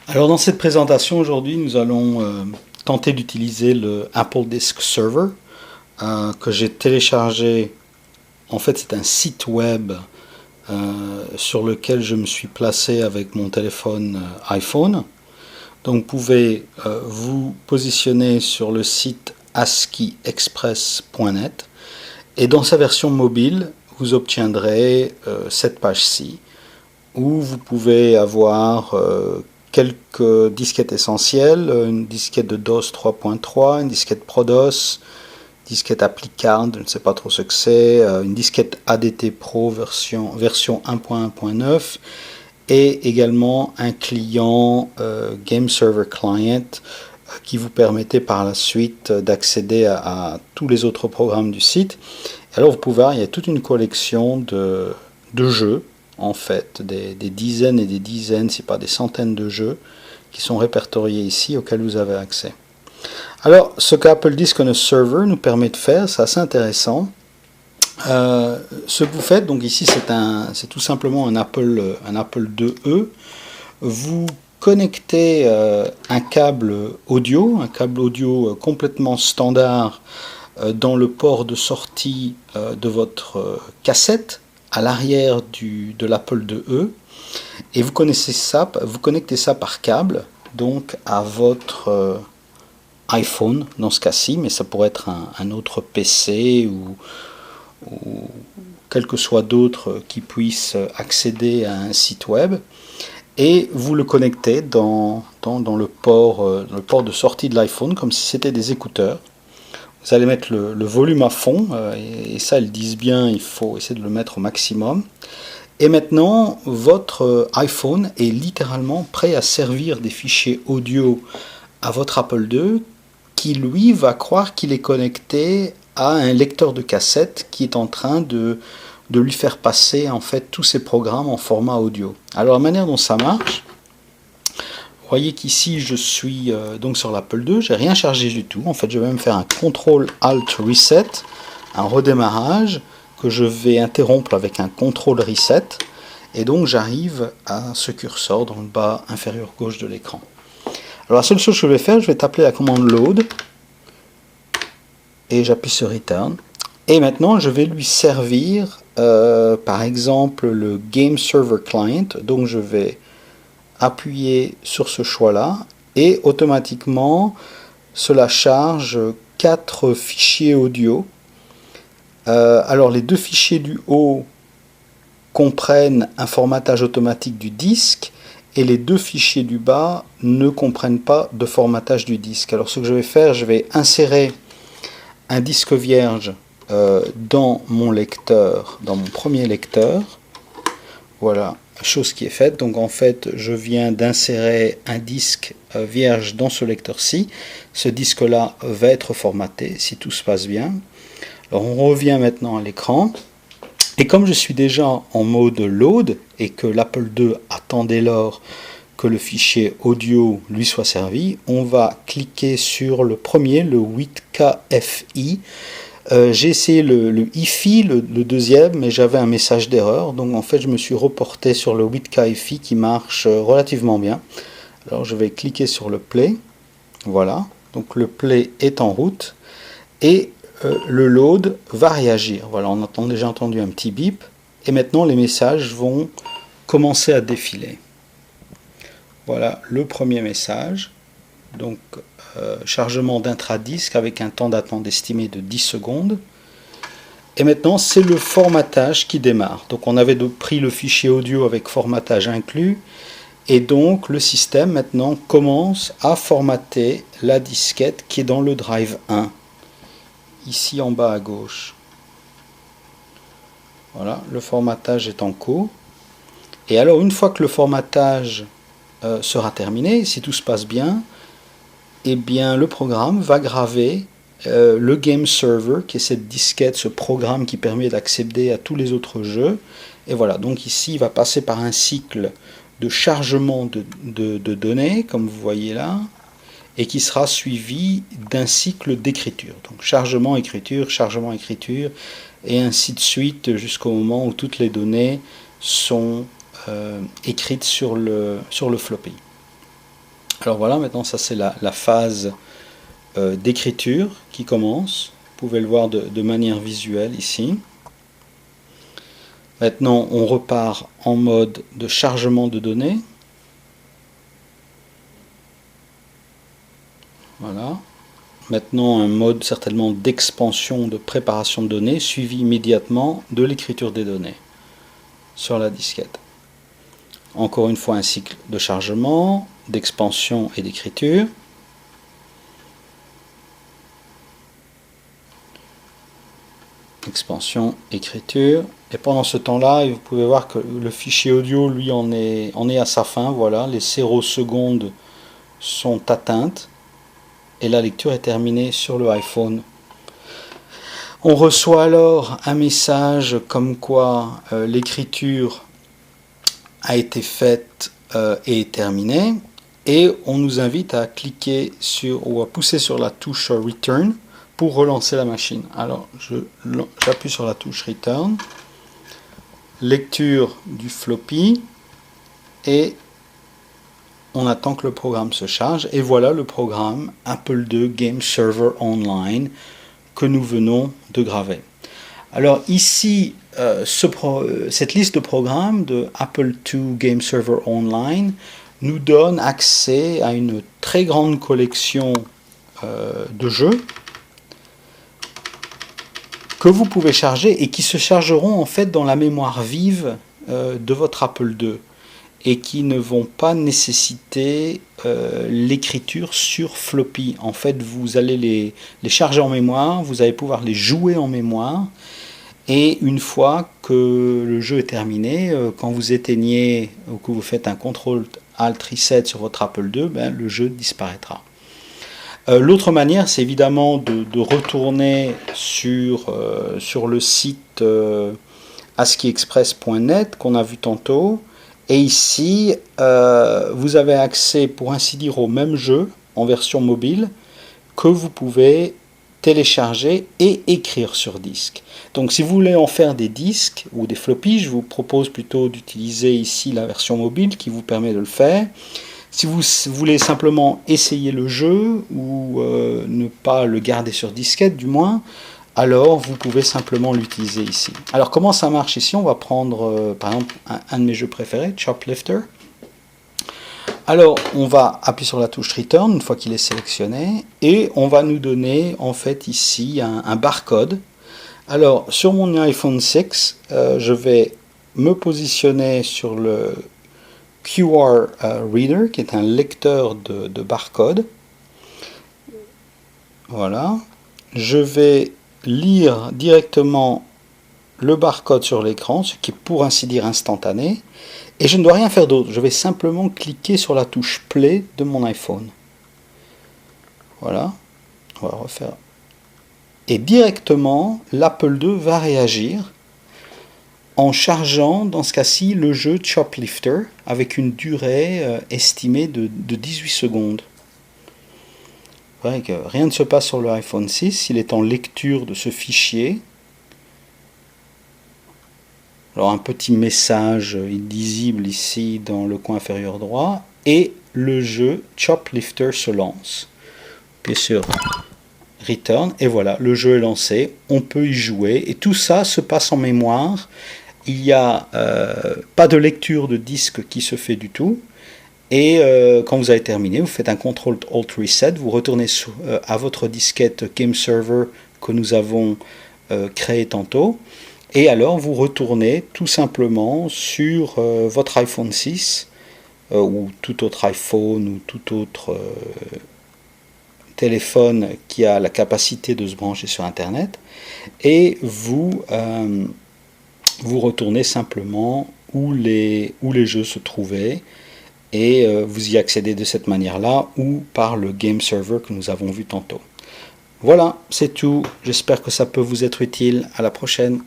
Alors dans cette présentation aujourd'hui, nous allons tenter d'utiliser le Apple Disk Server que j'ai téléchargé. En fait, c'est un site web sur lequel je me suis placé avec mon téléphone iPhone. Donc vous pouvez vous positionner sur le site askiexpress.net et dans sa version mobile, vous obtiendrez cette page-ci où vous pouvez avoir quelques disquettes essentielles, une disquette de DOS 3.3, une disquette ProDOS, disquette ApplyCard, je ne sais pas trop ce que c'est, une disquette ADT Pro version 1.1.9 et également un client Game Server Client qui vous permettait par la suite d'accéder à tous les autres programmes du site. Alors vous pouvez voir, il y a toute une collection de jeux, en fait, des dizaines et des dizaines, si pas des centaines de jeux qui sont répertoriés ici auxquels vous avez accès. Alors, ce qu'Apple Disk on a Server nous permet de faire, c'est assez intéressant. Ce que vous faites, donc ici c'est tout simplement un Apple IIe. Vous connectez un câble audio complètement standard dans le port de sortie de votre cassette à l'arrière de l'Apple IIe et vous connectez ça par câble donc à votre iPhone dans ce cas-ci, mais ça pourrait être un autre PC ou quel que soit d'autres qui puissent accéder à un site web, et vous le connectez dans le port de sortie de l'iPhone comme si c'était des écouteurs. Vous allez mettre le volume à fond, et ça ils disent bien, il faut essayer de le mettre au maximum. Et maintenant, votre iPhone est littéralement prêt à servir des fichiers audio à votre Apple II, qui lui va croire qu'il est connecté à un lecteur de cassette qui est en train de lui faire passer en fait tous ces programmes en format audio. Alors la manière dont ça marche, vous voyez qu'ici je suis donc sur l'Apple II, j'ai rien chargé du tout. En fait, je vais même faire un Ctrl Alt Reset, un redémarrage que je vais interrompre avec un Ctrl Reset, et donc j'arrive à ce curseur dans le bas inférieur gauche de l'écran. Alors la seule chose que je vais faire, je vais taper la commande Load et j'appuie sur Return. Et maintenant, je vais lui servir par exemple le Game Server Client. Donc je vais appuyer sur ce choix-là et automatiquement cela charge 4 fichiers audio. Alors les deux fichiers du haut comprennent un formatage automatique du disque et les deux fichiers du bas ne comprennent pas de formatage du disque. Alors ce que je vais faire, je vais insérer un disque vierge dans mon lecteur, dans mon premier lecteur. Voilà, chose qui est faite. Donc en fait, je viens d'insérer un disque vierge dans ce lecteur-ci. Ce disque-là va être formaté si tout se passe bien. Alors on revient maintenant à l'écran. Et comme je suis déjà en mode load et que l'Apple II attend dès lors que le fichier audio lui soit servi, on va cliquer sur le premier, le 8KFI. J'ai essayé le IFI, le deuxième, mais j'avais un message d'erreur. Donc en fait, je me suis reporté sur le 8KFI qui marche relativement bien. Alors je vais cliquer sur le play. Voilà, donc le play est en route. Et le load va réagir. Voilà, on a déjà entendu un petit bip. Et maintenant, les messages vont commencer à défiler. Voilà le premier message. Donc, chargement d'intradisque avec un temps d'attente estimé de 10 secondes. Et maintenant, c'est le formatage qui démarre. Donc, on avait pris le fichier audio avec formatage inclus. Et donc, le système maintenant commence à formater la disquette qui est dans le drive 1. Ici en bas à gauche. Voilà, le formatage est en cours. Et alors, une fois que le formatage sera terminé, si tout se passe bien, eh bien, le programme va graver le Game Server, qui est cette disquette, ce programme qui permet d'accéder à tous les autres jeux. Et voilà, donc ici, il va passer par un cycle de chargement de données, comme vous voyez là, et qui sera suivi d'un cycle d'écriture. Donc chargement, écriture, et ainsi de suite jusqu'au moment où toutes les données sont écrites sur le floppy. Alors voilà, maintenant ça c'est la phase d'écriture qui commence. Vous pouvez le voir de manière visuelle ici. Maintenant on repart en mode de chargement de données. Voilà. Maintenant un mode certainement d'expansion, de préparation de données, suivi immédiatement de l'écriture des données sur la disquette. Encore une fois un cycle de chargement, d'expansion et d'écriture. Expansion, écriture. Et pendant ce temps-là, vous pouvez voir que le fichier audio, lui, en est à sa fin. Voilà, les 0 secondes sont atteintes. Et la lecture est terminée sur le iPhone. On reçoit alors un message comme quoi l'écriture a été faite et est terminée. Et on nous invite à cliquer sur ou à pousser sur la touche Return pour relancer la machine. Alors j'appuie sur la touche Return, lecture du floppy et on attend que le programme se charge et voilà le programme Apple II Game Server Online que nous venons de graver. Alors ici, cette liste de programmes de Apple II Game Server Online nous donne accès à une très grande collection de jeux que vous pouvez charger et qui se chargeront en fait dans la mémoire vive de votre Apple II et qui ne vont pas nécessiter l'écriture sur floppy. En fait, vous allez les charger en mémoire, vous allez pouvoir les jouer en mémoire et une fois que le jeu est terminé, quand vous éteignez ou que vous faites un CTRL-ALT-RESET sur votre Apple II, le jeu disparaîtra. L'autre manière, c'est évidemment de retourner sur le site ASCIIExpress.net qu'on a vu tantôt. Et ici, vous avez accès, pour ainsi dire, au même jeu en version mobile que vous pouvez télécharger et écrire sur disque. Donc si vous voulez en faire des disques ou des floppies, je vous propose plutôt d'utiliser ici la version mobile qui vous permet de le faire. Si vous voulez simplement essayer le jeu ou ne pas le garder sur disquette du moins, alors vous pouvez simplement l'utiliser ici. Alors comment ça marche ici? On va prendre par exemple un de mes jeux préférés, Choplifter. Alors on va appuyer sur la touche Return une fois qu'il est sélectionné et on va nous donner en fait ici un barcode. Alors sur mon iPhone 6, je vais me positionner sur le QR Reader qui est un lecteur de barcode. Voilà. Je vais lire directement le barcode sur l'écran, ce qui est pour ainsi dire instantané, et je ne dois rien faire d'autre, je vais simplement cliquer sur la touche Play de mon iPhone. Voilà, on va refaire. Et directement, l'Apple II va réagir en chargeant, dans ce cas-ci, le jeu Choplifter avec une durée estimée de 18 secondes. Vous voyez que rien ne se passe sur le iPhone 6, il est en lecture de ce fichier. Alors un petit message illisible ici dans le coin inférieur droit et le jeu Choplifter se lance. Appuyez sur Return et voilà, le jeu est lancé, on peut y jouer et tout ça se passe en mémoire. Il n'y a pas de lecture de disque qui se fait du tout. Et quand vous avez terminé, vous faites un CTRL-ALT-RESET, vous retournez à votre disquette Game Server que nous avons créé tantôt, et alors vous retournez tout simplement sur votre iPhone 6 ou tout autre iPhone ou tout autre téléphone qui a la capacité de se brancher sur Internet, et vous retournez simplement où les jeux se trouvaient. Et vous y accédez de cette manière-là ou par le Game Server que nous avons vu tantôt. Voilà, c'est tout. J'espère que ça peut vous être utile. À la prochaine.